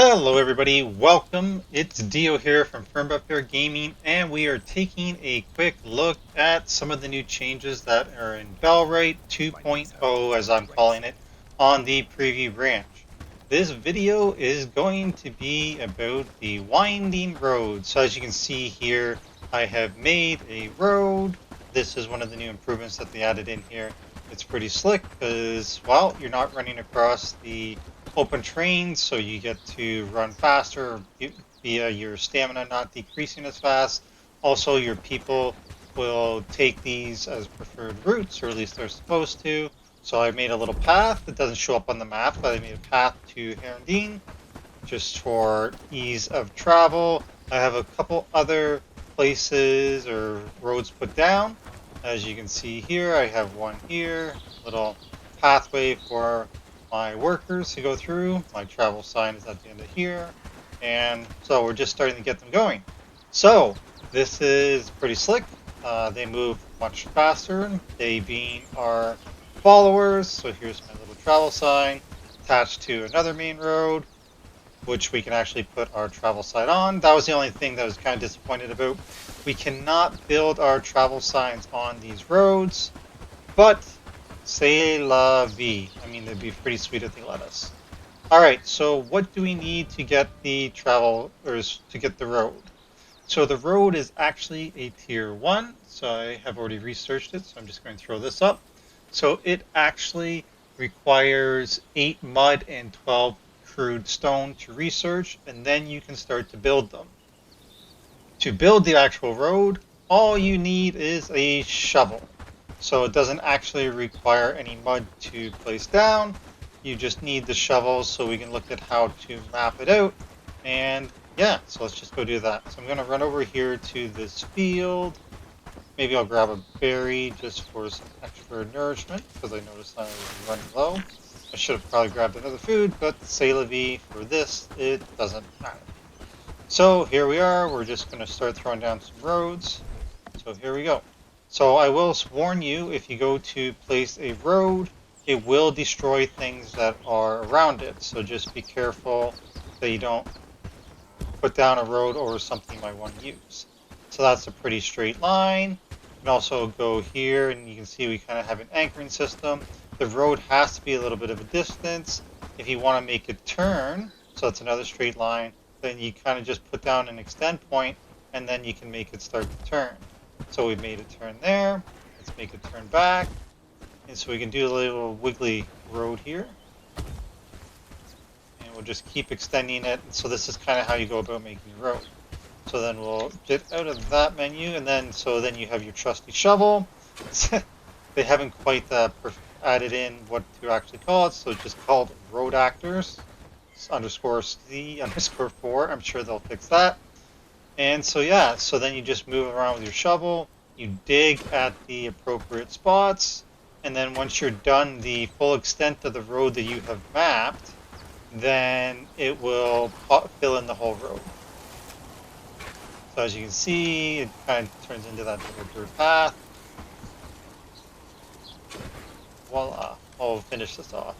Hello everybody, welcome. It's Dio here from Firmbuff Gaming, and we are taking a quick look at some of the new changes that are in BellWright 2.0, as I'm calling it, on the preview branch. This video is going to be about the winding road. So as you can see here, I have made a road. This is one of the new improvements that they added in here. It's pretty slick because, well, you're not running across the open terrain, so you get to run faster via your stamina not decreasing as fast. Also, your people will take these as preferred routes, or at least they're supposed to. So I made a little path. It doesn't show up on the map, but I made a path to Herondine just for ease of travel. I have a couple other places or roads put down. As you can see here, I have one here, little pathway for my workers to go through. My travel sign is at the end of here. And so we're just starting to get them going. So this is pretty slick. They move much faster, they being our followers. So here's my little travel sign attached to another main road, which we can actually put our travel sign on. That was the only thing that I was kind of disappointed about. We cannot build our travel signs on these roads, but c'est la vie. I mean, it'd be pretty sweet if they let us. All right, so what do we need to get the travel, or to get the road? So the road is actually a tier 1, so I have already researched it, so I'm just going to throw this up. So it actually requires 8 mud and 12 crude stone to research, and then you can start to build them. To build the actual road, all you need is a shovel. So it doesn't actually require any mud to place down. You just need the shovel, so we can look at how to map it out. And yeah, so let's just go do that. So I'm going to run over here to this field. Maybe I'll grab a berry just for some extra nourishment, because I noticed I was running low. I should have probably grabbed another food, but c'est la vie, for this, it doesn't matter. So here we are, we're just going to start throwing down some roads. So here we go. So I will warn you, if you go to place a road, it will destroy things that are around it. So just be careful that you don't put down a road or something you might want to use. So that's a pretty straight line. You can also go here and you can see we kind of have an anchoring system. The road has to be a little bit of a distance. If you want to make it turn, so it's another straight line, then you kind of just put down an extend point and then you can make it start to turn. So we made it turn there. Let's make it turn back. And so we can do a little wiggly road here. And we'll just keep extending it. So this is kind of how you go about making a road. So then we'll get out of that menu, and then then you have your trusty shovel. They haven't quite added in what to actually call it, so it's just called Road Actors underscore C underscore 4. I'm sure they'll fix that. And so yeah, so then you just move around with your shovel, you dig at the appropriate spots, and then once you're done the full extent of the road that you have mapped, then it will fill in the whole road. So as you can see, it kind of turns into that little dirt path. Voila. I'll finish this off.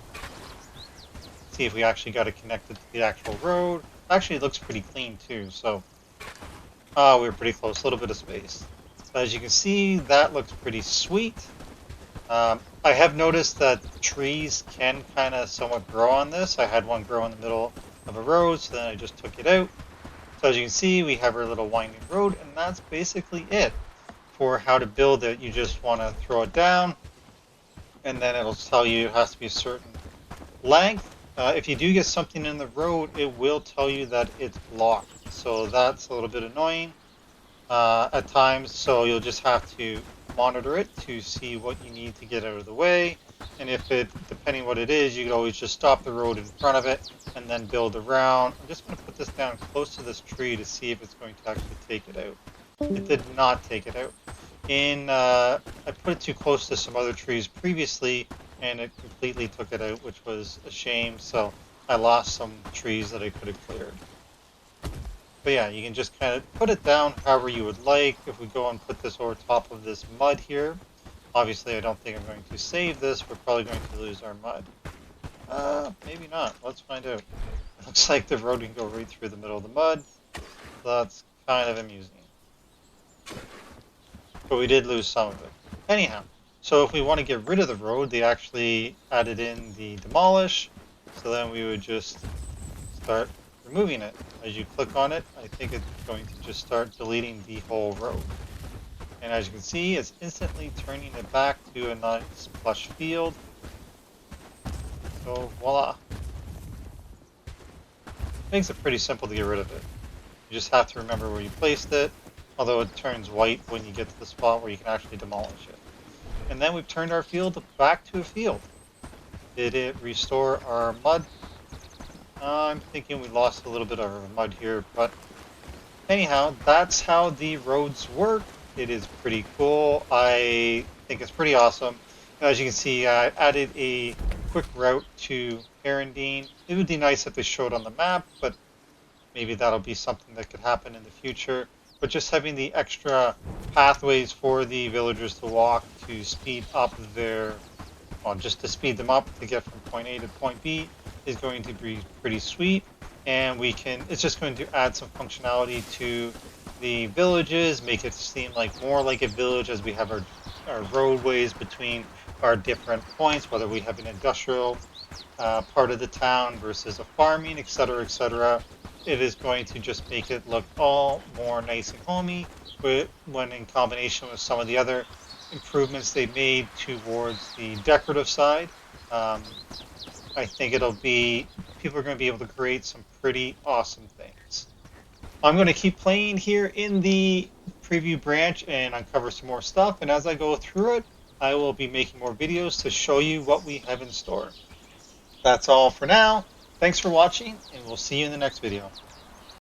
See if we actually got it connected to the actual road. Actually, it looks pretty clean too, so we were pretty close, a little bit of space. So as you can see, that looks pretty sweet. I have noticed that trees can kind of somewhat grow on this. I had one grow in the middle of a road, so then I just took it out. So as you can see, we have our little winding road, and that's basically it for how to build it. You just want to throw it down, and then it'll tell you it has to be a certain length. If you do get something in the road, it will tell you that it's blocked. So that's a little bit annoying at times. So you'll just have to monitor it to see what you need to get out of the way. And if it, depending what it is, you can always just stop the road in front of it and then build around. I'm just going to put this down close to this tree to see if it's going to actually take it out. It did not take it out. I put it too close to some other trees previously, and it completely took it out, which was a shame. So I lost some trees that I could have cleared. But yeah, you can just kind of put it down however you would like. If we go and put this over top of this mud here, obviously I don't think I'm going to save this. We're probably going to lose our mud. Maybe not. Let's find out. It looks like the road can go right through the middle of the mud. That's kind of amusing. But we did lose some of it. Anyhow, so if we want to get rid of the road, they actually added in the demolish. So then we would just start removing it. As you click on it, I think it's going to just start deleting the whole road. And as you can see, it's instantly turning it back to a nice plush field. So voila. Makes it pretty simple to get rid of it. You just have to remember where you placed it, although it turns white when you get to the spot where you can actually demolish it. And then we've turned our field back to a field. Did it restore our mud? I'm thinking we lost a little bit of our mud here, but anyhow, that's how the roads work. It is pretty cool. I think it's pretty awesome. As you can see, I added a quick route to Arendine. It would be nice if they showed on the map, but maybe that'll be something that could happen in the future. But just having the extra pathways for the villagers to walk to speed up their, well, just to speed them up to get from point A to point B is going to be pretty sweet. And it's just going to add some functionality to the villages, make it seem like more like a village as we have our roadways between our different points, whether we have an industrial part of the town versus a farming, etc., etc. It is going to just make it look all more nice and homey, when in combination with some of the other improvements they made towards the decorative side. I think people are going to be able to create some pretty awesome things. I'm going to keep playing here in the preview branch and uncover some more stuff, and as I go through it, I will be making more videos to show you what we have in store. That's all for now. Thanks for watching, and we'll see you in the next video.